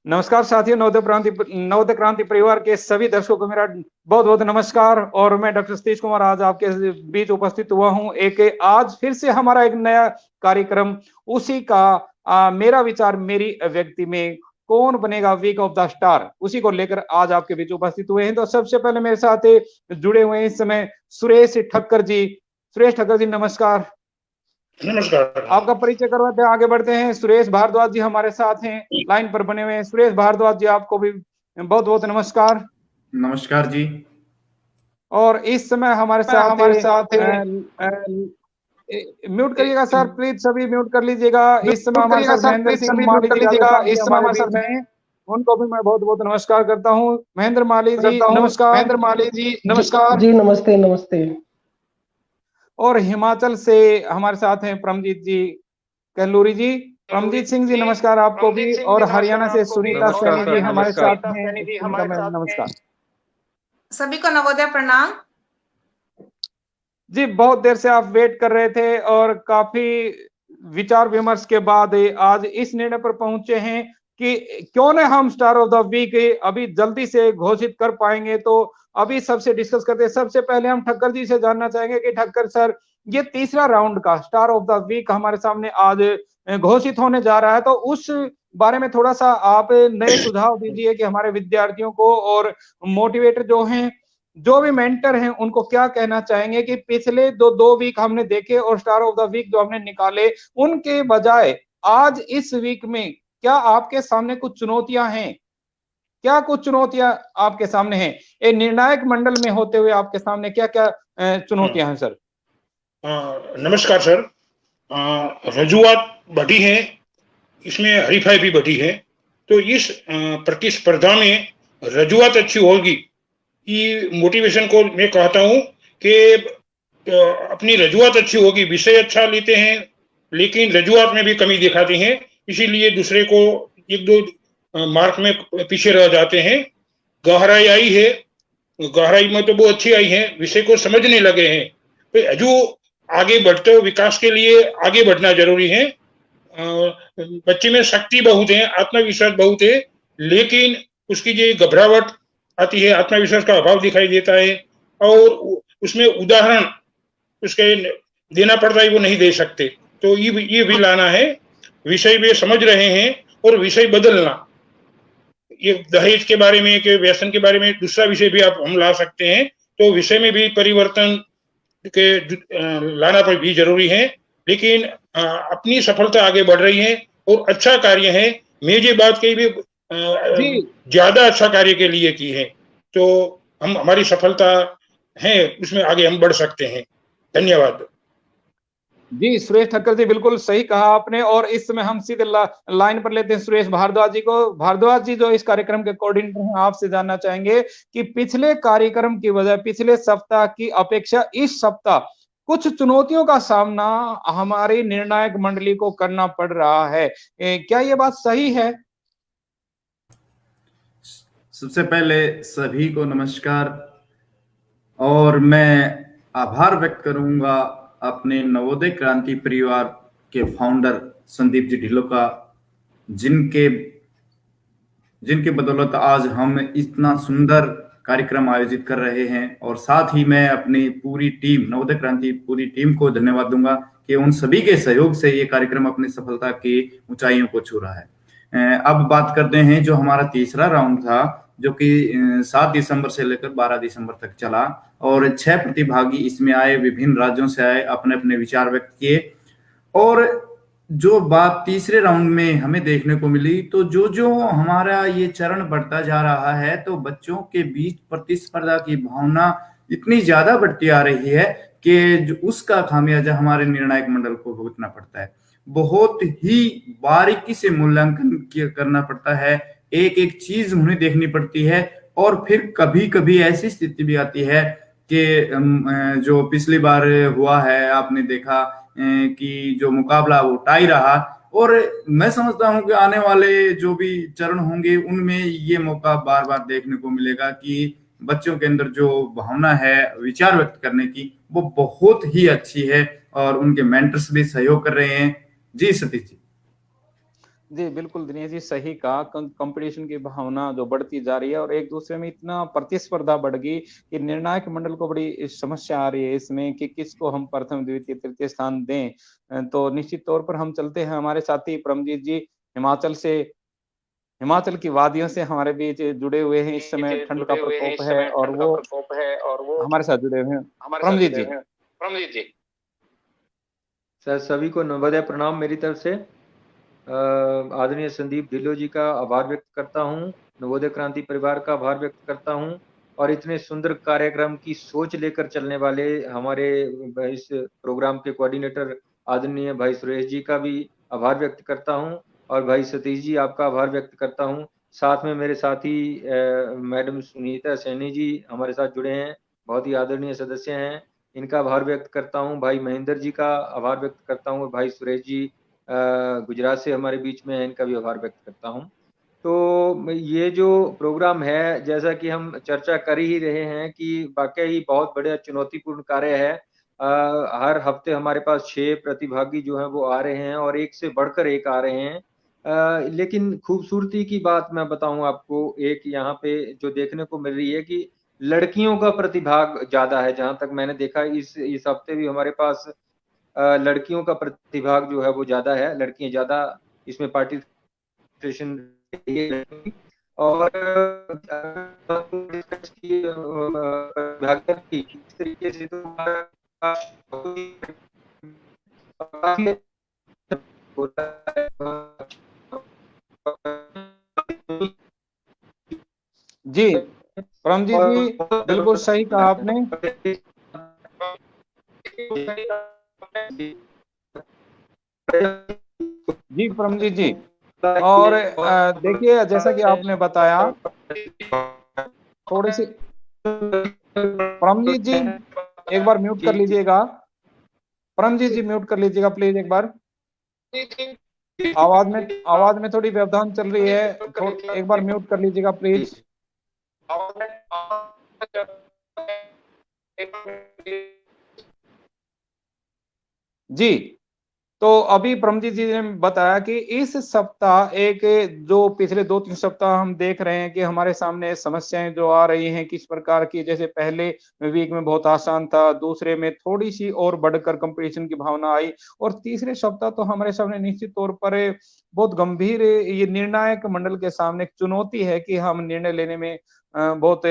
नमस्कार साथियों, नवोदय क्रांति परिवार के सभी दर्शकों को मेरा बहुत बहुत नमस्कार। और मैं डॉक्टर सतीश कुमार आज आपके बीच उपस्थित हुआ हूं। एक आज फिर से हमारा एक नया कार्यक्रम, उसी का मेरा विचार मेरी व्यक्ति में कौन बनेगा वीक ऑफ द स्टार, उसी को लेकर आज आपके बीच उपस्थित हुए हैं। तो सबसे पहले मेरे साथ जुड़े हुए हैं इस समय सुरेश ठक्कर जी। सुरेश ठक्कर जी नमस्कार। नमस्कार। आपका परिचय करवाते हैं, आगे बढ़ते हैं। सुरेश भारद्वाज जी हमारे साथ हैं, लाइन पर बने हुए हैं। सुरेश भारद्वाज जी आपको भी बहुत बहुत नमस्कार। नमस्कार जी। और इस समय हमारे साथ म्यूट करिएगा सर, प्लीज सभी म्यूट कर लीजिएगा। इस समय हमारे साथ महेंद्र सिंह माली जी हमारे बीच में, उनको भी मैं बहुत बहुत नमस्कार करता हूँ। महेंद्र माली जी नमस्कार। जी नमस्ते नमस्ते। और हिमाचल से हमारे साथ हैं परमजीत जी कहलूरी जी। परमजीत सिंह जी नमस्कार आपको भी। और हरियाणा से सुनीता सैनी जी हमारे साथ हैं। नमस्कार सभी को, नवोदय प्रणाम जी। बहुत देर से आप वेट कर रहे थे और काफी विचार विमर्श के बाद आज इस निर्णय पर पहुंचे हैं कि क्यों न हम स्टार ऑफ द वीक अभी जल्दी से घोषित कर पाएंगे। तो अभी सबसे डिस्कस करते हैं। सबसे पहले हम ठक्कर जी से जानना चाहेंगे कि ठक्कर सर, ये तीसरा राउंड का स्टार ऑफ द वीक हमारे सामने आज घोषित होने जा रहा है, तो उस बारे में थोड़ा सा आप नए सुझाव दीजिए कि हमारे विद्यार्थियों को और मोटिवेटर जो हैं, जो भी मेंटर हैं, उनको क्या कहना चाहेंगे कि पिछले दो वीक हमने देखे और स्टार ऑफ द वीक जो हमने निकाले, उनके बजाय आज इस वीक में क्या आपके सामने कुछ चुनौतियां हैं? क्या कुछ चुनौतियां आपके सामने हैं? एक निर्णायक मंडल में होते हुए आपके सामने क्या क्या चुनौतियां हैं सर? नमस्कार सर। रजूआत बढ़ी है, इसमें हरीफाई भी बढ़ी है। तो इस प्रतिस्पर्धा में रजूआत अच्छी होगी, ये मोटिवेशन को मैं कहता हूं कि अपनी रजूआत अच्छी होगी। विषय अच्छा लेते हैं लेकिन रजूआत में भी कमी दिखाते हैं, इसीलिए दूसरे को एक दो मार्क में पीछे रह जाते हैं। गहराई आई है, गहराई में तो बहुत अच्छी आई है, विषय को समझने लगे हैं। तो जो आगे बढ़ते हो, विकास के लिए आगे बढ़ना जरूरी है। बच्चे में शक्ति बहुत है, आत्मविश्वास बहुत है, लेकिन उसकी जो घबराहट आती है, आत्मविश्वास का अभाव दिखाई देता है और उसमें उदाहरण उसके देना पड़ता है, वो नहीं दे सकते। तो ये भी लाना है। विषय भी समझ रहे हैं और विषय बदलना, ये दहेज के बारे में कि व्यसन के बारे में दूसरा विषय भी आप हम ला सकते हैं। तो विषय में भी परिवर्तन के लाना पर भी जरूरी है। लेकिन अपनी सफलता आगे बढ़ रही है और अच्छा कार्य है। मैं ये बात कही भी ज्यादा अच्छा कार्य के लिए की है, तो हम हमारी सफलता है उसमें आगे हम बढ़ सकते हैं। धन्यवाद जी। सुरेश ठक्कर जी बिल्कुल सही कहा आपने। और इस समय हम सीधे लाइन पर लेते हैं सुरेश भारद्वाज जी को। भारद्वाज जी जो इस कार्यक्रम के कोऑर्डिनेटर हैं, आपसे जानना चाहेंगे कि पिछले कार्यक्रम की वजह, पिछले सप्ताह की अपेक्षा इस सप्ताह कुछ चुनौतियों का सामना हमारी निर्णायक मंडली को करना पड़ रहा है, क्या ये बात सही है? सबसे पहले सभी को नमस्कार, और मैं आभार व्यक्त करूंगा अपने नवोदय क्रांति परिवार के फाउंडर संदीप जी ढिल्लों का, जिनके बदौलत आज हम इतना सुंदर कार्यक्रम आयोजित कर रहे हैं। और साथ ही मैं अपनी पूरी टीम, नवोदय क्रांति पूरी टीम को धन्यवाद दूंगा कि उन सभी के सहयोग से ये कार्यक्रम अपनी सफलता की ऊंचाइयों को छू रहा है। अब बात करते हैं जो हमारा तीसरा राउंड था, जो कि 7 दिसंबर से लेकर 12 दिसंबर तक चला, और 6 प्रतिभागी इसमें आए, विभिन्न राज्यों से आए, अपने अपने विचार व्यक्त किए। और जो बात तीसरे राउंड में हमें देखने को मिली, तो जो हमारा ये चरण बढ़ता जा रहा है, तो बच्चों के बीच प्रतिस्पर्धा की भावना इतनी ज्यादा बढ़ती आ रही है कि उसका खामियाजा हमारे निर्णायक मंडल को भुगतना पड़ता है। बहुत ही बारीकी से मूल्यांकन करना पड़ता है, एक एक चीज उन्हें देखनी पड़ती है। और फिर कभी कभी ऐसी स्थिति भी आती है कि जो पिछली बार हुआ है, आपने देखा कि जो मुकाबला वो टाई रहा। और मैं समझता हूं कि आने वाले जो भी चरण होंगे उनमें ये मौका बार बार देखने को मिलेगा कि बच्चों के अंदर जो भावना है विचार व्यक्त करने की, वो बहुत ही अच्छी है और उनके मेंटर्स भी सहयोग कर रहे हैं। जी सतीश जी। जी, बिल्कुल दिनेश जी सही कहा। कंपटीशन की भावना जो बढ़ती जा रही है और एक दूसरे में इतना प्रतिस्पर्धा बढ़ गई कि निर्णायक मंडल को बड़ी समस्या आ रही है इसमें कि किसको हम प्रथम, द्वितीय, तृतीय स्थान दें। तो निश्चित तौर पर हम चलते हैं हमारे साथी परमजीत जी हिमाचल से, हिमाचल की वादियों से हमारे बीच जुड़े हुए हैं। इस समय ठंड का प्रकोप है और वो हमारे साथ जुड़े हुए हैं। परमजीत जी। सर सभी को नवोदय प्रणाम मेरी तरफ से। आदरणीय संदीप ढिल्लों जी का आभार व्यक्त करता हूं, नवोदय क्रांति परिवार का आभार व्यक्त करता हूं और इतने सुंदर कार्यक्रम की सोच लेकर चलने वाले हमारे इस प्रोग्राम के कोऑर्डिनेटर आदरणीय भाई सुरेश जी का भी आभार व्यक्त करता हूं और भाई सतीश जी आपका आभार व्यक्त करता हूं। साथ में मेरे साथी मैडम सुनीता सैनी जी हमारे साथ जुड़े हैं, बहुत ही आदरणीय सदस्य हैं, इनका आभार व्यक्त करता हूं। भाई महेंद्र जी का आभार व्यक्त करता हूं। भाई सुरेश जी गुजरात से हमारे बीच में है, इनका भी आभार व्यक्त करता हूं। तो ये जो प्रोग्राम है, जैसा कि हम चर्चा कर ही रहे हैं कि वाकई बहुत बड़ा चुनौतीपूर्ण कार्य है। हर हफ्ते हमारे पास 6 प्रतिभागी जो हैं वो आ रहे हैं और एक से बढ़कर एक आ रहे हैं। लेकिन खूबसूरती की बात मैं बताऊं आपको, एक यहाँ पे जो देखने को मिल रही है कि लड़कियों का प्रतिभाग ज्यादा है। जहां तक मैंने देखा इस हफ्ते भी हमारे पास लड़कियों का प्रतिभाग जो है वो ज्यादा है, लड़कियां ज्यादा इसमें पार्टिसिपेशन और डिस्कस की प्रतिभागियों की इस तरीके से तो जी, परमजीत जी बिल्कुल सही कहा आपने। जी परमजीत जी, और देखिए जैसा कि आपने बताया, थोड़ी सी परमजीत जी एक बार म्यूट कर लीजिएगा। परमजीत जी म्यूट कर लीजिएगा प्लीज एक बार। आवाज में थोड़ी व्यवधान चल रही है, एक बार म्यूट कर लीजिएगा प्लीज। जी, तो अभी परमजीत जी ने बताया कि इस सप्ताह एक जो पिछले 2-3 सप्ताह हम देख रहे हैं कि हमारे सामने समस्याएं जो आ रही हैं किस प्रकार की, जैसे पहले वीक में बहुत आसान था, दूसरे में थोड़ी सी और बढ़कर कंपटीशन की भावना आई और तीसरे सप्ताह तो हमारे सामने निश्चित तौर पर बहुत गंभीर ये निर्णायक मंडल के सामने एक चुनौती है कि हम निर्णय लेने में बहुत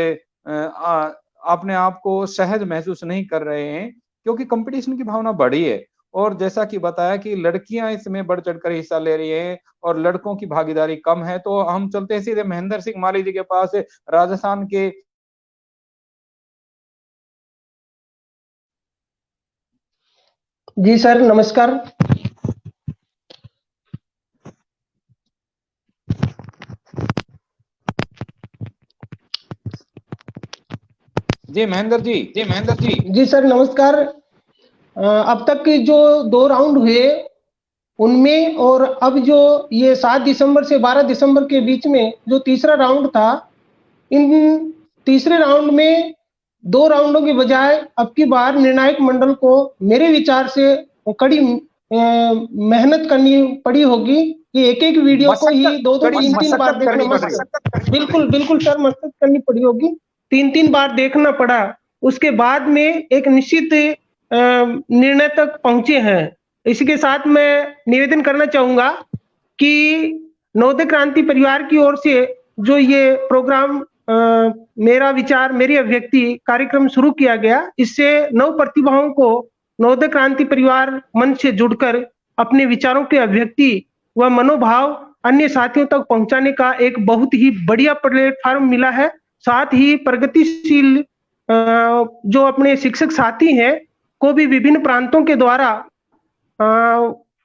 अपने आप को सहज महसूस नहीं कर रहे हैं क्योंकि कंपटीशन की भावना बढ़ी है। और जैसा कि बताया कि लड़कियां इसमें बढ़ चढ़कर हिस्सा ले रही हैं और लड़कों की भागीदारी कम है। तो हम चलते हैं सीधे महेंद्र सिंह माली जी के पास, राजस्थान के। जी सर नमस्कार। जी महेंद्र जी। जी सर नमस्कार। अब तक के जो 2 राउंड हुए उनमें और अब जो ये 7 दिसंबर से 12 दिसंबर के बीच में जो तीसरा राउंड था, इन तीसरे राउंड में 2 राउंडों के बजाय अब की बार निर्णायक मंडल को मेरे विचार से कड़ी मेहनत करनी पड़ी होगी कि एक-एक वीडियो को ही 2-2 3-3 बार देखना। बिल्कुल सर, मशक्कत करनी पड़ी होगी, 3-3 बार देखना पड़ा। उसके बाद में एक निश्चित निर्णय तक पहुंचे हैं। इसी के साथ मैं निवेदन करना चाहूंगा कि नवोदय क्रांति परिवार की ओर से जो ये प्रोग्राम मेरा विचार मेरी अभिव्यक्ति कार्यक्रम शुरू किया गया, इससे नव प्रतिभाओं को नवोदय क्रांति परिवार मंच से जुड़कर अपने विचारों के अभिव्यक्ति व मनोभाव अन्य साथियों तक पहुंचाने का एक बहुत ही बढ़िया प्लेटफॉर्म मिला है। साथ ही प्रगतिशील जो अपने शिक्षक साथी हैं को भी विभिन्न प्रांतों के द्वारा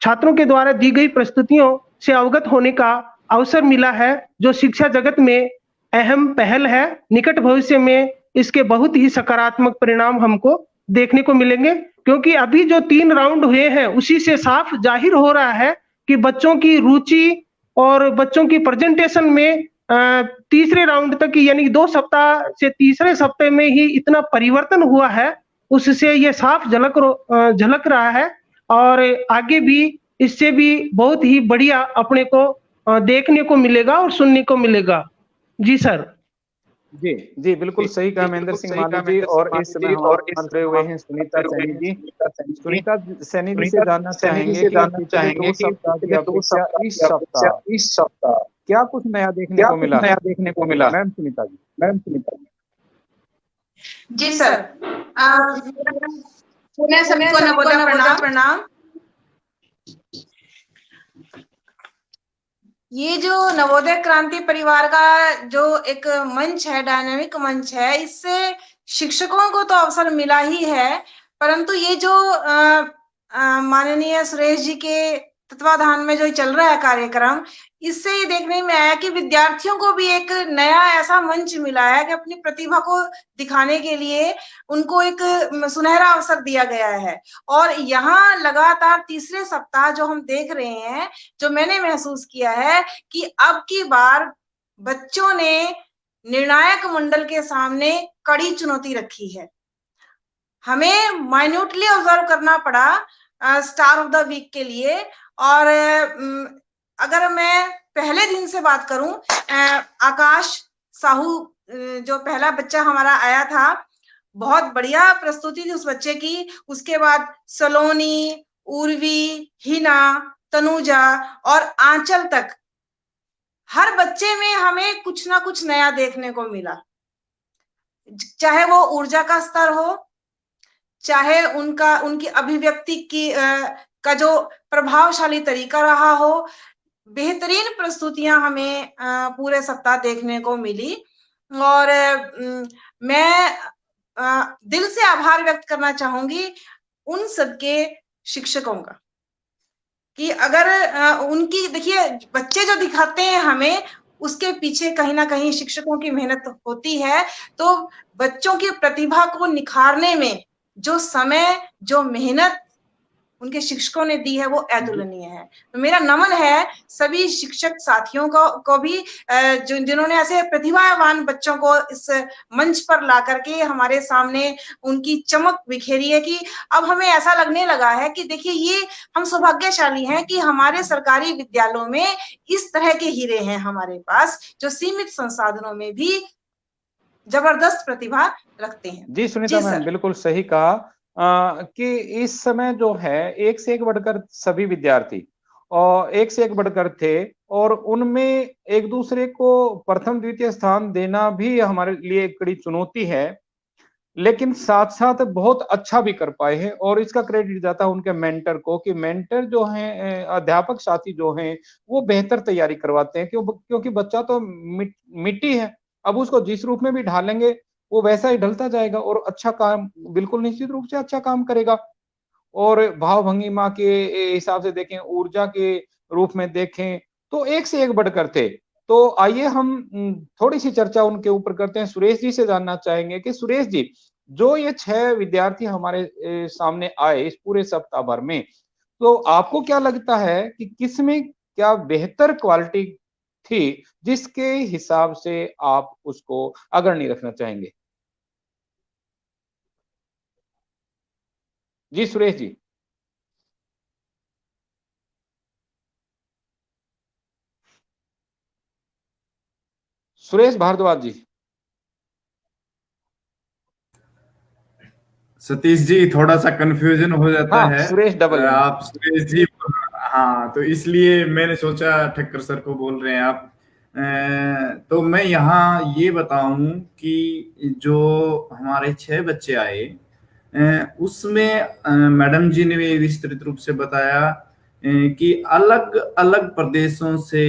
छात्रों के द्वारा दी गई प्रस्तुतियों से अवगत होने का अवसर मिला है, जो शिक्षा जगत में अहम पहल है। निकट भविष्य में इसके बहुत ही सकारात्मक परिणाम हमको देखने को मिलेंगे, क्योंकि अभी जो 3 राउंड हुए हैं उसी से साफ जाहिर हो रहा है कि बच्चों की रुचि और बच्चों की प्रेजेंटेशन में तीसरे राउंड तक यानी 2 सप्ताह से तीसरे सप्ताह में ही इतना परिवर्तन हुआ है, उससे ये साफ झलक रहा है और आगे भी इससे भी बहुत ही बढ़िया अपने को देखने को मिलेगा और सुनने को मिलेगा। जी सर। जी जी, बिल्कुल सही कहा महेंद्र सिंह माली जी। और इस समय हमारे साथ जुड़े हुए हैं सुनीता सैनी जी। सुनीता सैनी जी से जानना चाहेंगे कि पिछले 2 सप्ताह की अपेक्षा इस सप्ताह क्या कुछ नया देखने को मिला है? मैम सुनीता जी। जी सर। पुनः सभी को नवोदय प्रणाम। ये जो नवोदय क्रांति परिवार का जो एक मंच है, डायनामिक मंच है, इससे शिक्षकों को तो अवसर मिला ही है, परंतु ये जो माननीय सुरेश जी के तत्वाधान में जो चल रहा है कार्यक्रम, इससे ये देखने में आया कि विद्यार्थियों को भी एक नया ऐसा मंच मिला है कि अपनी प्रतिभा को दिखाने के लिए उनको एक सुनहरा अवसर दिया गया है। और यहाँ लगातार तीसरे सप्ताह जो हम देख रहे हैं, जो मैंने महसूस किया है कि अब की बार बच्चों ने निर्णायक मंडल के सामने कड़ी चुनौती रखी है। हमें माइन्यूटली ऑब्जर्व करना पड़ा स्टार ऑफ द वीक के लिए। और अगर मैं पहले दिन से बात करूं, आकाश साहू जो पहला बच्चा हमारा आया था, बहुत बढ़िया प्रस्तुति थी उस बच्चे की। उसके बाद सलोनी, उर्वी, हिना, तनुजा और आंचल तक हर बच्चे में हमें कुछ ना कुछ नया देखने को मिला। चाहे वो ऊर्जा का स्तर हो, चाहे उनकी अभिव्यक्ति की का जो प्रभावशाली तरीका रहा हो, बेहतरीन प्रस्तुतियां हमें पूरे सप्ताह देखने को मिली। और मैं दिल से आभार व्यक्त करना चाहूंगी उन सबके शिक्षकों का कि अगर उनकी देखिए बच्चे जो दिखाते हैं हमें, उसके पीछे कहीं ना कहीं शिक्षकों की मेहनत होती है। तो बच्चों की प्रतिभा को निखारने में जो समय, जो मेहनत उनके शिक्षकों ने दी है, वो अतुलनीय है। तो मेरा नमन है सभी शिक्षक साथियों को भी, जिन्होंने ऐसे प्रतिभावान बच्चों को इस मंच पर ला करके हमारे सामने उनकी चमक बिखेरी है कि अब हमें ऐसा लगने लगा है कि देखिए ये हम सौभाग्यशाली हैं कि हमारे सरकारी विद्यालयों में इस तरह के हीरे हैं हमारे पास, जो सीमित संसाधनों में भी जबरदस्त प्रतिभा रखते हैं। जी सुनीता मैम, बिल्कुल सही कहा कि इस समय जो है एक से एक बढ़कर सभी विद्यार्थी और एक से एक बढ़कर थे, और उनमें एक दूसरे को प्रथम द्वितीय स्थान देना भी हमारे लिए एक बड़ी चुनौती है, लेकिन साथ साथ बहुत अच्छा भी कर पाए हैं। और इसका क्रेडिट जाता है उनके मेंटर को कि मेंटर जो हैं, अध्यापक साथी जो हैं, वो बेहतर तैयारी करवाते हैं। क्योंकि बच्चा तो मिट्टी है, अब उसको जिस रूप में भी ढालेंगे वो वैसा ही ढलता जाएगा और अच्छा काम, बिल्कुल निश्चित रूप से अच्छा काम करेगा। और भाव भंगिमा के हिसाब से देखें, ऊर्जा के रूप में देखें, तो एक से एक बढ़कर थे। तो आइए हम थोड़ी सी चर्चा उनके ऊपर करते हैं। सुरेश जी से जानना चाहेंगे कि सुरेश जी, जो ये 6 विद्यार्थी हमारे सामने आए इस पूरे सप्ताह भर में, तो आपको क्या लगता है कि किसमें क्या बेहतर क्वालिटी थी जिसके हिसाब से आप उसको अग्रणी रखना चाहेंगे? जी सुरेश जी। सुरेश भारद्वाज जी। सतीश जी, थोड़ा सा कंफ्यूजन हो जाता है। सुरेश डबल आप सुरेश जी, हाँ, तो इसलिए मैंने सोचा ठक्कर सर को बोल रहे हैं आप। तो मैं यहाँ ये बताऊं कि जो हमारे 6 बच्चे आए, उसमें मैडम जी ने भी विस्तृत रूप से बताया कि अलग अलग प्रदेशों से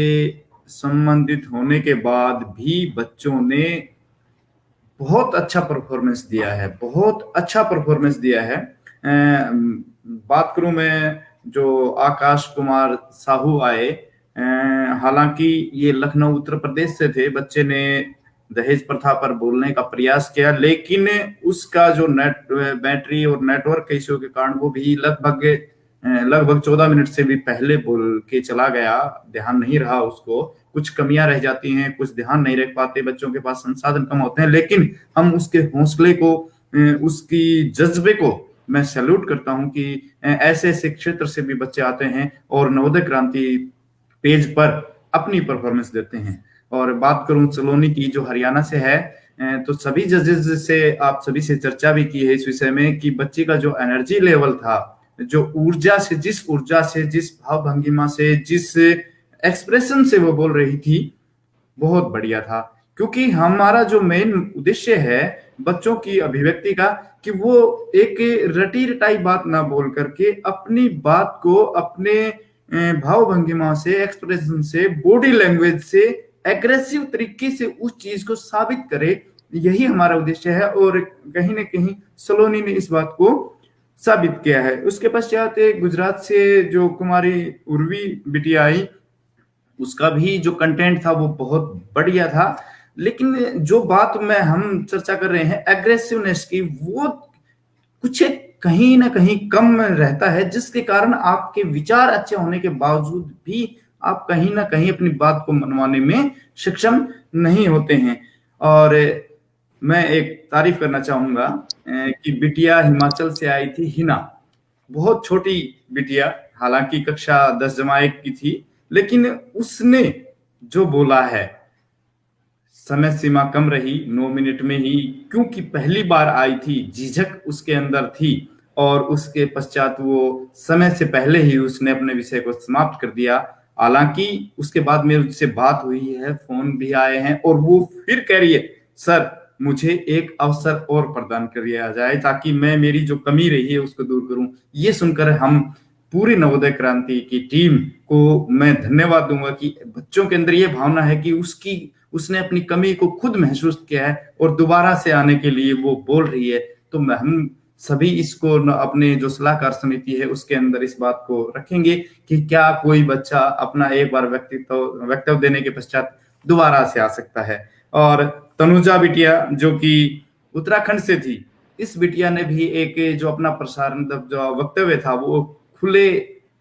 संबंधित होने के बाद भी बच्चों ने बहुत अच्छा परफॉर्मेंस दिया है, बहुत अच्छा परफॉर्मेंस दिया है। बात करूं मैं, जो आकाश कुमार साहू आए, हालांकि ये लखनऊ उत्तर प्रदेश से थे, बच्चे ने दहेज प्रथा पर बोलने का प्रयास किया, लेकिन उसका जो बैटरी और नेटवर्क इश्यू के कारण वो भी लगभग 14 मिनट से भी पहले बोल के चला गया। ध्यान नहीं रहा उसको, कुछ कमियां रह जाती हैं, कुछ ध्यान नहीं रख पाते, बच्चों के पास संसाधन कम होते हैं, लेकिन हम उसके हौसले को, उसकी जज्बे को मैं सैल्यूट करता हूं कि ऐसे ऐसे क्षेत्र से भी बच्चे आते हैं और नवोदय क्रांति पेज पर अपनी परफॉर्मेंस देते हैं। और बात करूं सलोनी की जो हरियाणा से है, तो सभी जजेस से आप सभी से चर्चा भी की है इस विषय में कि बच्ची का जो एनर्जी लेवल था, जो ऊर्जा से, जिस भाव भंगिमा से, जिस एक्सप्रेशन से वो बोल रही थी, बहुत बढ़िया था। क्योंकि हमारा जो मेन उद्देश्य है बच्चों की अभिव्यक्ति का, कि वो एक रटी रटाई बात ना बोल करके अपनी बात को अपने भाव भंगिमा से, एक्सप्रेशन से, बॉडी लैंग्वेज से एग्रेसिव तरीके से उस चीज को साबित करे, यही हमारा उद्देश्य है। और कहीं ना कहीं सलोनी ने इस बात को साबित किया है। उसके पश्चात गुजरात से जो कुमारी उर्वी बिटिया आई, उसका भी जो कंटेंट था वो बहुत बढ़िया था। लेकिन जो बात में हम चर्चा कर रहे हैं एग्रेसिवनेस की, वो कुछ कहीं ना कहीं कम रहता है, जिसके कारण आपके विचार अच्छे होने के बावजूद भी आप कहीं ना कहीं अपनी बात को मनवाने में सक्षम नहीं होते हैं। और मैं एक तारीफ करना चाहूंगा कि बिटिया हिमाचल से आई थी, हिना, बहुत छोटी बिटिया, हालांकि कक्षा 10 की थी, लेकिन उसने जो बोला है, समय सीमा कम रही, 9 मिनट में ही, क्योंकि पहली बार आई थी, झिझक उसके अंदर थी, और उसके पश्चात वो समय से पहले ही उसने अपने विषय को समाप्त कर दिया। हालांकि उसके बाद मेरे उससे बात हुई है, फोन भी आए हैं, और वो फिर कह रही है, सर मुझे एक अवसर और प्रदान कर दिया जाए ताकि मैं मेरी जो कमी रही है उसको दूर करूं। ये सुनकर हम पूरी नवोदय क्रांति की टीम को मैं धन्यवाद दूंगा कि बच्चों के अंदर ये भावना है कि उसने अपनी कमी को खुद महसूस किया है और दोबारा से आने के लिए वो बोल रही है। तो हम सभी इसको अपने जो सलाहकार समिति है उसके अंदर इस बात को रखेंगे कि क्या कोई बच्चा अपना एक बार वक्तव्य देने के पश्चात दोबारा से आ सकता है। और तनुजा बिटिया जो कि उत्तराखंड से थी, इस बिटिया ने भी एक जो अपना प्रसारण जो वक्तव्य था वो खुले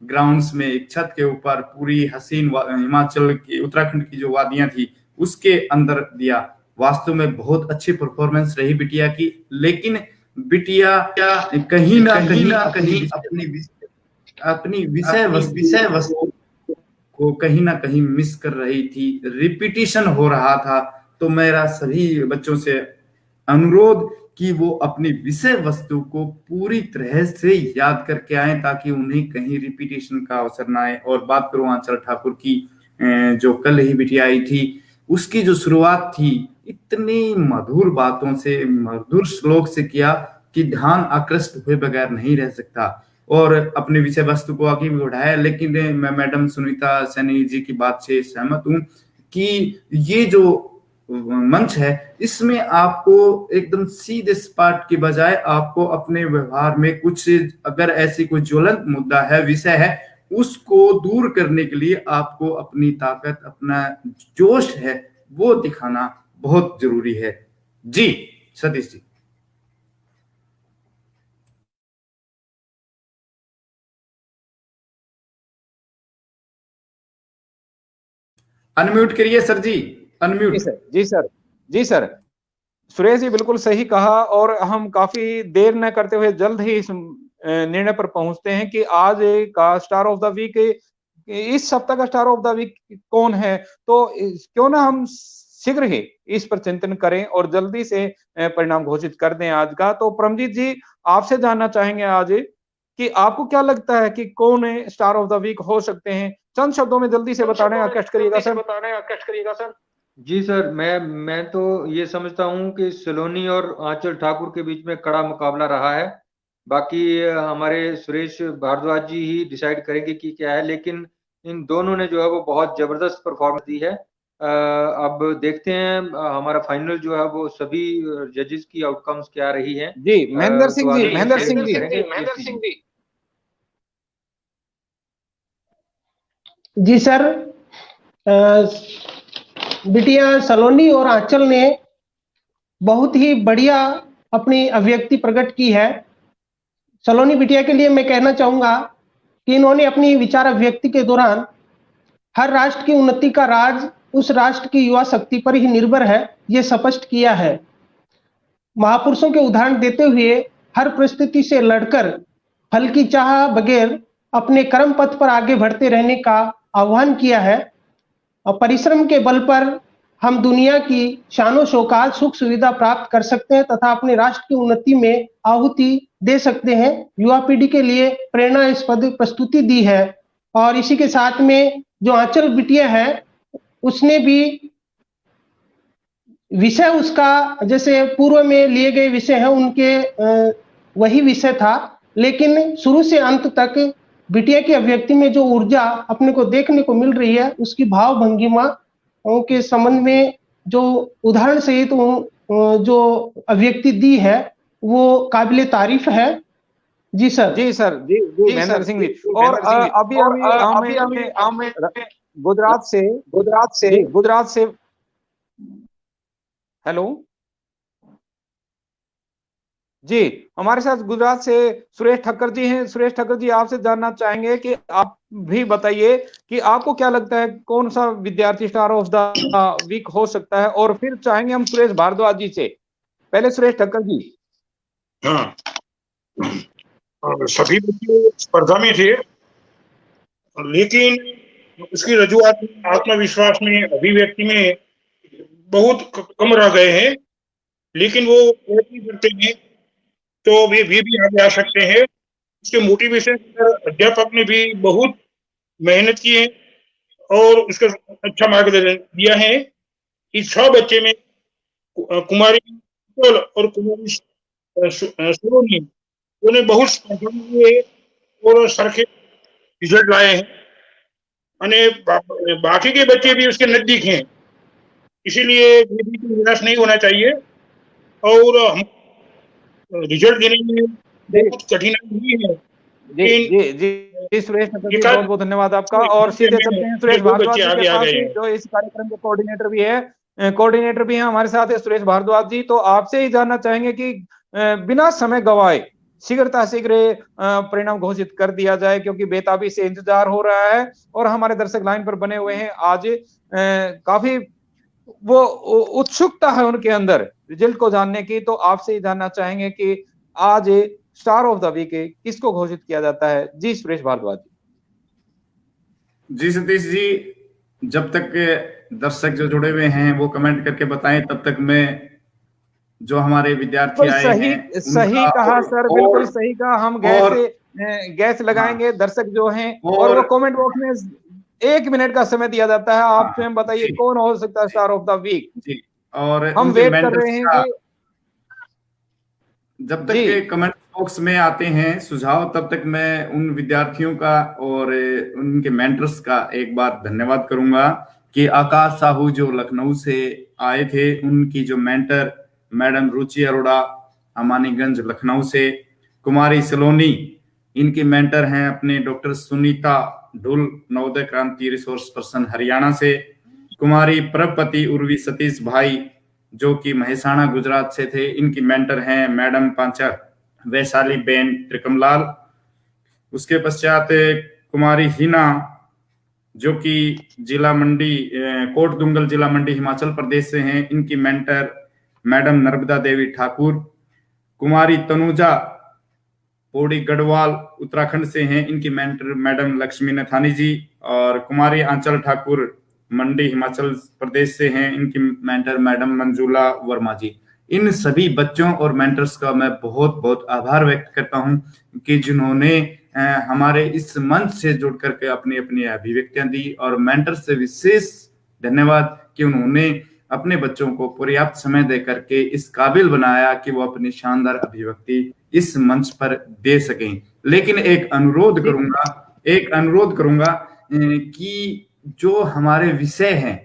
ग्राउंड्स में, एक छत के ऊपर, पूरी हसीन हिमाचल की, उत्तराखंड की जो वादियां थी उसके अंदर दिया। वास्तव में बहुत अच्छी परफॉर्मेंस रही बिटिया की, लेकिन बिटिया कहीं ना कहीं अपनी विषय वस्तु को कहीं ना कहीं मिस कर रही थी, रिपीटिशन हो रहा था। तो मेरा सभी बच्चों से अनुरोध कि वो अपनी विषय वस्तु को पूरी तरह से याद करके आए ताकि उन्हें कहीं रिपीटिशन का अवसर ना आए। और बात करूं आंचल ठाकुर की, जो कल ही बिटिया आई थी, उसकी जो शुरुआत थी इतनी मधुर बातों से, मधुर श्लोक से किया कि ध्यान आकृष्ट हुए बगैर नहीं रह सकता, और अपने विषय वस्तु को आगे भी बढ़ाया। लेकिन मैं मैडम सुनीता सैनी जी की बात से सहमत हूं कि ये जो मंच है इसमें आपको एकदम सीधे सपाट की बजाय आपको अपने व्यवहार में कुछ, अगर ऐसी कोई ज्वलंत मुद्दा है, विषय है, उसको दूर करने के लिए आपको अपनी ताकत, अपना जोश है वो दिखाना बहुत जरूरी है। जी सतीश जी। अनम्यूट करिए सर जी, अनम्यूट। जी सर, सुरेश जी बिल्कुल सही कहा। और हम काफी देर न करते हुए जल्द ही इस निर्णय पर पहुंचते हैं कि आज का स्टार ऑफ द वीक, इस सप्ताह का स्टार ऑफ द वीक कौन है। तो क्यों ना हम शीघ्र ही इस पर चिंतन करें और जल्दी से परिणाम घोषित कर दें आज का। तो परमजीत जी, आपसे जानना चाहेंगे आज कि आपको क्या लगता है कि कौन स्टार ऑफ द वीक हो सकते हैं? चंद शब्दों में जल्दी से बताने का कष्ट करिएगा सर। जी सर, मैं तो ये समझता हूँ कि सलोनी और आंचल ठाकुर के बीच में कड़ा मुकाबला रहा है। बाकी हमारे सुरेश भारद्वाज जी ही डिसाइड करेंगे कि क्या है, लेकिन इन दोनों ने जो है वो बहुत जबरदस्त परफॉर्मेंस दी है। अब देखते हैं हमारा फाइनल जो है वो सभी जजेस की आउटकम्स क्या रही है। जी महेंद्र सिंह जी। जी सर, बिटिया सलोनी और आंचल ने बहुत ही बढ़िया अपनी अभिव्यक्ति प्रकट की है। सलोनी बिटिया के लिए मैं कहना चाहूंगा कि इन्होंने अपनी विचार अभिव्यक्ति के दौरान हर राष्ट्र की उन्नति का राज उस राष्ट्र की युवा शक्ति पर ही निर्भर है, यह स्पष्ट किया है। महापुरुषों के उदाहरण देते हुए हर परिस्थिति से लड़कर फल की चाह बगैर अपने कर्म पथ पर आगे बढ़ते रहने का आह्वान किया है। परिश्रम के बल पर हम दुनिया की शानो शौकत सुख सुविधा प्राप्त कर सकते हैं तथा अपने राष्ट्र की उन्नति में आहुति दे सकते हैं। युवा पीढ़ी के लिए प्रेरणास्पद प्रस्तुति दी है। और इसी के साथ में जो आंचल बिटिया है उसने भी विषय उसका जैसे पूर्व में लिए गए विषय हैं उनके वही विषय था, लेकिन शुरू से अंत तक बिटिया की अभिव्यक्ति में जो ऊर्जा अपने को देखने को मिल रही है, उसकी भाव भंगिमा के संबंध में जो उदाहरण सहित जो अभिव्यक्ति दी है वो काबिले तारीफ है। जी सर। जी सर, जी महेंद्र सिंह जी। और अभी गुजरात से हेलो जी, हमारे साथ गुजरात से सुरेश ठक्कर जी हैं। सुरेश ठक्कर जी, आपसे जानना चाहेंगे कि आप भी बताइए कि आपको क्या लगता है कौन सा विद्यार्थी स्टार ऑफ द वीक हो सकता है, और फिर चाहेंगे हम सुरेश भारद्वाज जी से। पहले सुरेश ठक्कर जी। हाँ, सभी बच्चे स्पर्धा में थे, लेकिन उसकी रजूआत में, आत्मविश्वास में, अभिव्यक्ति में बहुत कम रह गए हैं। लेकिन वो प्रयत्न करते हैं तो वे भी आगे आ सकते हैं। उसके मोटिवेशन अध्यापक ने भी बहुत मेहनत की है और उसका अच्छा मार्गदर्शन दिया है। इस 6 बच्चे में कुमारी और कुमारी सलोनी उन्होंने बहुत स्पर्धा और सरखे रिजल्ट लाए हैं, અને बाकी के बच्चे भी उसके नजदीक हैं। इसीलिए भी निराश नहीं होना चाहिए और हम रिजल्ट देने में बहुत कठिनाई हुई है। जी सुरेश ठक्कर जी, बहुत बहुत धन्यवाद आपका। और सीधे चलते हैं सुरेश भारद्वाज जी के पास, जो इस कार्यक्रम के कोऑर्डिनेटर भी हैं हमारे साथ है सुरेश भारद्वाज जी। तो आपसे ही जानना चाहेंगे कि बिना समय गवाए शीघ्र परिणाम घोषित कर दिया जाए, क्योंकि बेताबी से इंतजार हो रहा है और हमारे दर्शक लाइन पर बने हुए हैं। आज काफी वो उत्सुकता है उनके अंदर रिजल्ट को जानने की। तो आपसे ही जानना चाहेंगे कि आज स्टार ऑफ द वीक किसको घोषित किया जाता है। जी सुरेश भारद्वाज जी सतीश जी, जब तक दर्शक जो जुड़े हुए हैं वो कमेंट करके बताएं, तब तक मैं जो हमारे विद्यार्थी आए हैं सही कहा सर, बिल्कुल सही कहा। हम गैस लगाएंगे दर्शक जो हैं, और वो कमेंट बॉक्स में 1 मिनट का समय दिया जाता है। आप स्वयं बताइए कौन हो सकता है स्टार ऑफ द वीक जी। और हम वेट कर रहे हैं कि जब तक के कमेंट बॉक्स में आते हैं सुझाव, तब तक मैं उन विद्यार्थियों का और उनके मेंटर्स का एक बार धन्यवाद करूंगा कि आकाश साहू जो लखनऊ से आए थे, उनकी जो मेंटर मैडम रुचि अरोड़ा अमानीगंज लखनऊ से, कुमारी सलोनी इनकी मेंटर हैं अपने डॉक्टर सुनीता ढुल नवोदय क्रांति रिसोर्स पर्सन हरियाणा से, कुमारी प्रभपति उर्वी सतीश भाई जो कि महेसाणा गुजरात से थे, इनकी मेंटर हैं मैडम पांचा वैशाली बेन त्रिकमलाल। उसके पश्चात कुमारी हिना जो कि जिला मंडी कोटदुंगल जिला मंडी हिमाचल प्रदेश से हैं, इनकी मेंटर मैडम नर्मदा देवी ठाकुर। कुमारी तनुजा पौड़ी गढ़वाल उत्तराखंड से हैं, इनकी मेंटर मैडम लक्ष्मी नथानी जी। और कुमारी आंचल ठाकुर मंडी हिमाचल प्रदेश से हैं, इनकी मेंटर मैडम मंजूला वर्मा जी। इन सभी बच्चों और मेंटर्स का मैं बहुत बहुत आभार व्यक्त करता हूं कि जिन्होंने हमारे इस मंच से जुड़ करके अपनी अपनी अभिव्यक्तियां दी, और मेंटर्स से विशेष धन्यवाद कि उन्होंने अपने बच्चों को पर्याप्त समय दे करके इस काबिल बनाया कि वो अपनी शानदार अभिव्यक्ति इस मंच पर दे सकें। लेकिन एक अनुरोध करूंगा कि जो हमारे विषय हैं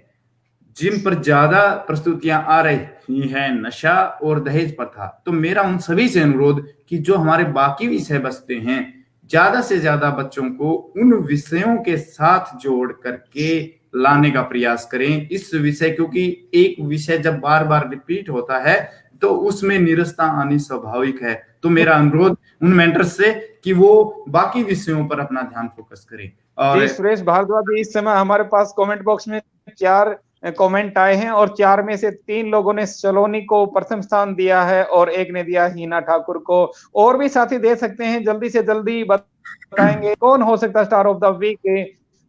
जिन पर ज्यादा प्रस्तुतियां आ रही हैं, नशा और दहेज प्रथा, तो मेरा उन सभी से अनुरोध कि जो हमारे बाकी विषय बचते हैं, ज्यादा से ज्यादा बच्चों को उन विषयों के साथ जोड़ करके लाने का प्रयास करें। इस विषय, क्योंकि एक विषय जब बार बार रिपीट होता है तो उसमें निरस्ता आनी स्वाभाविक है। तो मेरा अनुरोध उन मेंटर्स से कि वो बाकी विषयों पर अपना ध्यान फोकस करें। और सुरेश भारद्वाज जी, इस समय हमारे पास कमेंट बॉक्स में 4 कमेंट आए हैं और 4 में से 3 लोगों ने सलोनी को प्रथम स्थान दिया है और 1 ने दिया हीना ठाकुर को। और भी साथी दे सकते हैं, जल्दी से जल्दी बताएंगे कौन हो सकता है स्टार ऑफ द वीक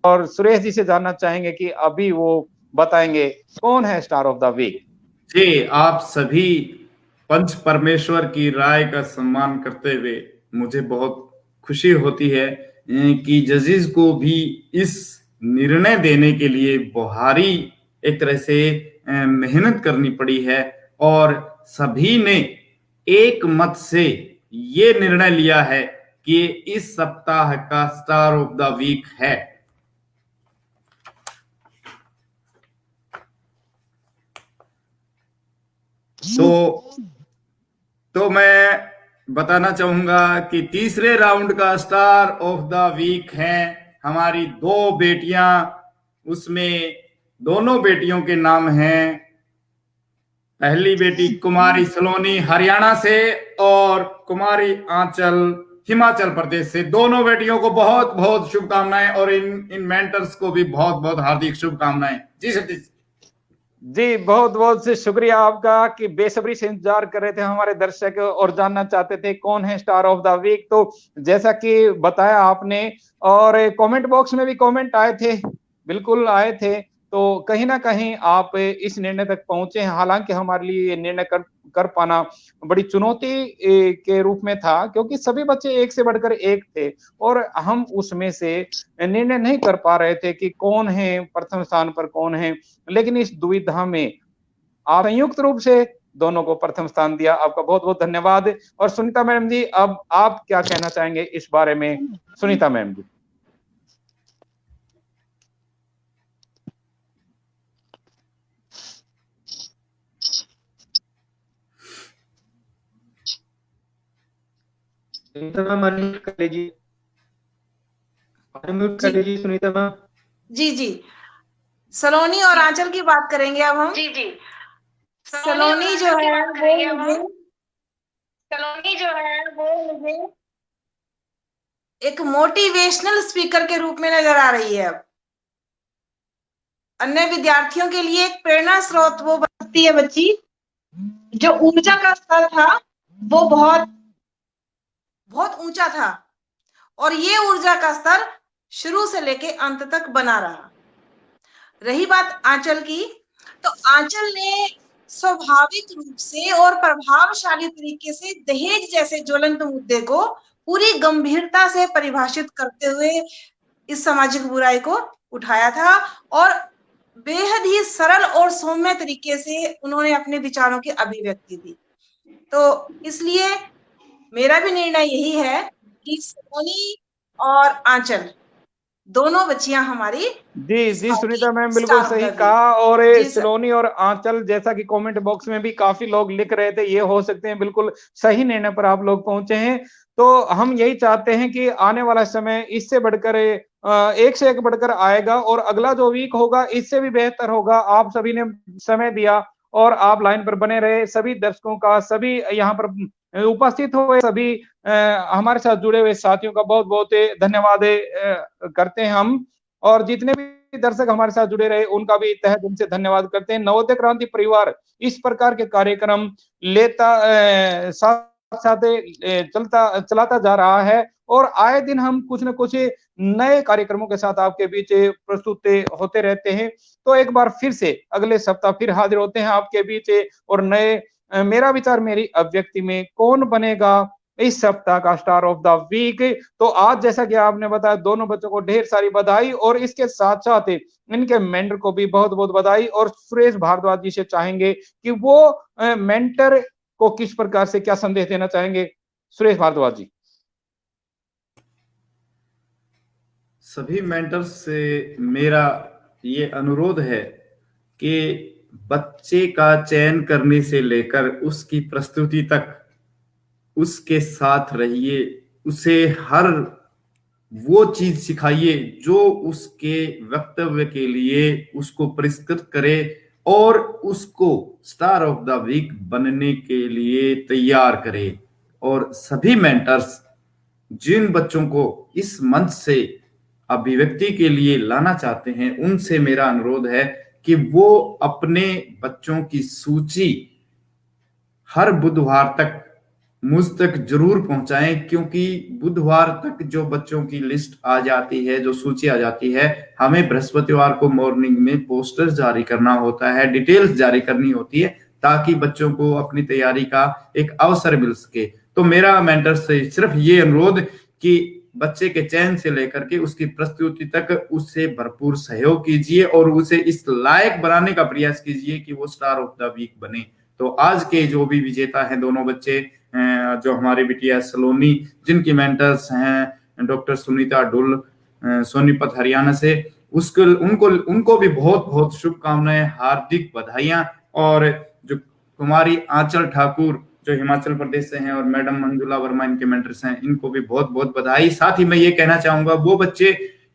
और सुरेश जी से जानना चाहेंगे कि अभी वो बताएंगे कौन है स्टार ऑफ द वीक। जी, आप सभी पंच परमेश्वर की राय का सम्मान करते हुए मुझे बहुत खुशी होती है कि जजेस को भी इस निर्णय देने के लिए भारी एक तरह से मेहनत करनी पड़ी है और सभी ने एक मत से ये निर्णय लिया है कि इस सप्ताह का स्टार ऑफ द वीक है। तो मैं बताना चाहूंगा कि तीसरे राउंड का स्टार ऑफ द वीक है हमारी दो बेटियां। उसमें दोनों बेटियों के नाम हैं, पहली बेटी कुमारी सलोनी हरियाणा से और कुमारी आंचल हिमाचल प्रदेश से। दोनों बेटियों को बहुत बहुत शुभकामनाएं और इन मेंटर्स को भी बहुत बहुत हार्दिक शुभकामनाएं। जी सतीश जी, बहुत बहुत से शुक्रिया आपका कि बेसब्री से इंतजार कर रहे थे हमारे दर्शक और जानना चाहते थे कौन है स्टार ऑफ द वीक। तो जैसा कि बताया आपने और कमेंट बॉक्स में भी कमेंट आए थे, बिल्कुल आए थे, तो कहीं ना कहीं आप इस निर्णय तक पहुंचे हैं। हालांकि हमारे लिए ये निर्णय कर पाना बड़ी चुनौती के रूप में था, क्योंकि सभी बच्चे एक से बढ़कर एक थे और हम उसमें से निर्णय नहीं कर पा रहे थे कि कौन है प्रथम स्थान पर, कौन है। लेकिन इस दुविधा में आप संयुक्त रूप से दोनों को प्रथम स्थान दिया, आपका बहुत बहुत धन्यवाद। और सुनीता मैम जी, अब आप क्या कहना चाहेंगे इस बारे में? सुनीता मैम जी। सुनीता मैम अनम्यूट कर लीजिए, अनम्यूट कर लीजिए सुनीता मैम। जी जी, सलोनी और आंचल की बात करेंगे अब हम। जी जी, सलोनी जो है वो मुझे एक मोटिवेशनल स्पीकर के रूप में नजर आ रही है। अब अन्य विद्यार्थियों के लिए एक प्रेरणा स्रोत वो बनती है बच्ची। जो ऊर्जा का स्तर था वो बहुत बहुत ऊंचा था और ये ऊर्जा का स्तर शुरू से लेके अंत तक बना रहा। रही बात आंचल की, तो आंचल ने स्वाभाविक रूप से और प्रभावशाली तरीके से दहेज जैसे ज्वलंत मुद्दे को पूरी गंभीरता से परिभाषित करते हुए इस सामाजिक बुराई को उठाया था और बेहद ही सरल और सौम्य तरीके से उन्होंने अपने विचारों की अभिव्यक्ति दी। तो इसलिए मेरा भी निर्णय यही है कि सोनी और आंचल दोनों बच्चियां हमारी। जी जी सुनीता मैम, बिल्कुल सही कहा। और सलोनी और आंचल, जैसा कि कमेंट बॉक्स में भी काफी लोग लिख रहे थे, ये हो सकते हैं बिल्कुल सही निर्णय पर आप लोग पहुंचे हैं। तो हम यही चाहते हैं कि आने वाला समय इससे बढ़कर एक से एक बढ़कर आएगा और अगला जो वीक होगा इससे भी बेहतर होगा। आप सभी ने समय दिया और आप लाइन पर बने रहे। सभी दर्शकों का, सभी यहाँ पर उपस्थित हुए सभी हमारे साथ जुड़े हुए साथियों का बहुत बहुत धन्यवाद करते हैं हम। और जितने भी दर्शक हमारे साथ जुड़े रहे उनका भी तहे दिल से धन्यवाद करते हैं। नवोदय क्रांति परिवार इस प्रकार के कार्यक्रम लेता साथ साथ चलाता जा रहा है और आए दिन हम कुछ न कुछ नए कार्यक्रमों के साथ आपके बीच प्रस्तुत होते रहते हैं। तो एक बार फिर से अगले सप्ताह फिर हाजिर होते हैं आपके बीच और नए मेरा विचार मेरी अभिव्यक्ति में कौन बनेगा इस सप्ताह का स्टार ऑफ द वीक। तो आज जैसा कि आपने बताया, दोनों बच्चों को ढेर सारी बधाई और इसके साथ साथ इनके मेंटर को भी बहुत बहुत बधाई। और सुरेश भारद्वाज जी से चाहेंगे कि वो मेंटर को किस प्रकार से क्या संदेश देना चाहेंगे। सुरेश भारद्वाज जी। सभी मेंटर्स से मेरा ये अनुरोध है कि बच्चे का चयन करने से लेकर उसकी प्रस्तुति तक उसके साथ रहिए, उसे हर वो चीज सिखाइए जो उसके वक्तव्य के लिए उसको पुरस्कृत करे और उसको स्टार ऑफ द वीक बनने के लिए तैयार करे। और सभी मेंटर्स जिन बच्चों को इस मंच से अभिव्यक्ति के लिए लाना चाहते हैं, उनसे मेरा अनुरोध है कि वो अपने बच्चों की सूची हर बुधवार तक मुझ तक जरूर पहुंचाएं, क्योंकि बुधवार तक जो बच्चों की लिस्ट आ जाती है, जो सूची आ जाती है, हमें बृहस्पतिवार को मॉर्निंग में पोस्टर जारी करना होता है, डिटेल्स जारी करनी होती है, ताकि बच्चों को अपनी तैयारी का एक अवसर मिल सके। तो मेरा मेंटर से सिर्फ ये अनुरोध कि बच्चे के चयन से लेकर के उसकी प्रस्तुति तक उससे भरपूर सहयोग कीजिए और उसे इस लायक बनाने का प्रयास कीजिए कि वो स्टार ऑफ द वीक बने। तो आज के जो भी विजेता हैं दोनों बच्चे, जो हमारे बिटिया सलोनी, जिनकी मेंटर्स हैं डॉक्टर सुनीता ढुल सोनीपत हरियाणा से, उनको भी बहुत बहुत शुभकामनाएं, हार्दिक बधाइयां। और जो कुमारी आंचल ठाकुर जो हिमाचल प्रदेश से हैं और मैडम मंजुला वर्मा इनके मेंटर्स हैं, इनको भी बहुत बहुत बधाई। साथ ही मैं ये कहना चाहूंगा, वो बच्चे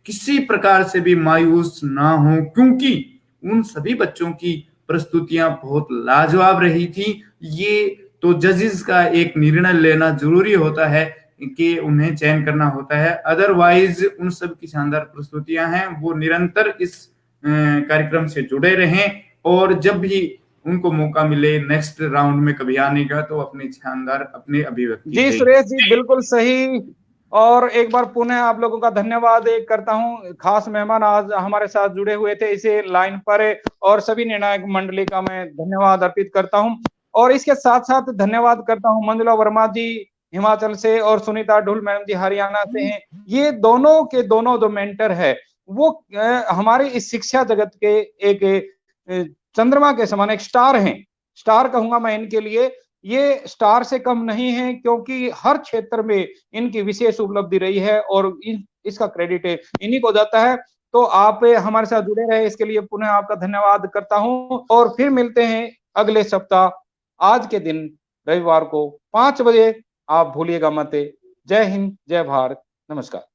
किसी प्रकार से भी मायूस ना हो, क्योंकि उन सभी बच्चों की प्रस्तुतियां बहुत लाजवाब रही थी। ये तो जजेस का एक निर्णय लेना जरूरी होता है कि उन्हें चयन करना होता है, अदरवाइज उन सब की शानदार प्रस्तुतियां हैं। वो निरंतर इस कार्यक्रम से जुड़े रहें और जब भी उनको मौका मिले नेक्स्ट राउंड में कभी आने का, तो अपने शानदार अपने अभिव्यक्ति जी सुरेश जी, बिल्कुल सही। और एक बार पुनः आप लोगों का धन्यवाद करता हूं। खास मेहमान आज हमारे साथ जुड़े हुए थे इसे लाइन पर, और सभी निर्णायक मंडली का मैं धन्यवाद अर्पित करता हूं। और इसके साथ साथ धन्यवाद करता हूं मंजुला वर्मा जी हिमाचल से और सुनीता ढुल मैडम जी हरियाणा से हैं। ये दोनों के दोनों जो मेंटर है वो हमारे इस शिक्षा जगत के एक चंद्रमा के समान एक स्टार हैं। स्टार कहूंगा मैं इनके लिए, ये स्टार से कम नहीं है, क्योंकि हर क्षेत्र में इनकी विशेष उपलब्धि रही है और इसका क्रेडिट इन्हीं को जाता है। तो आप हमारे साथ जुड़े रहे, इसके लिए पुनः आपका धन्यवाद करता हूं। और फिर मिलते हैं अगले सप्ताह आज के दिन रविवार को 5 बजे। आप भूलिएगा मत। जय हिंद, जय भारत, नमस्कार।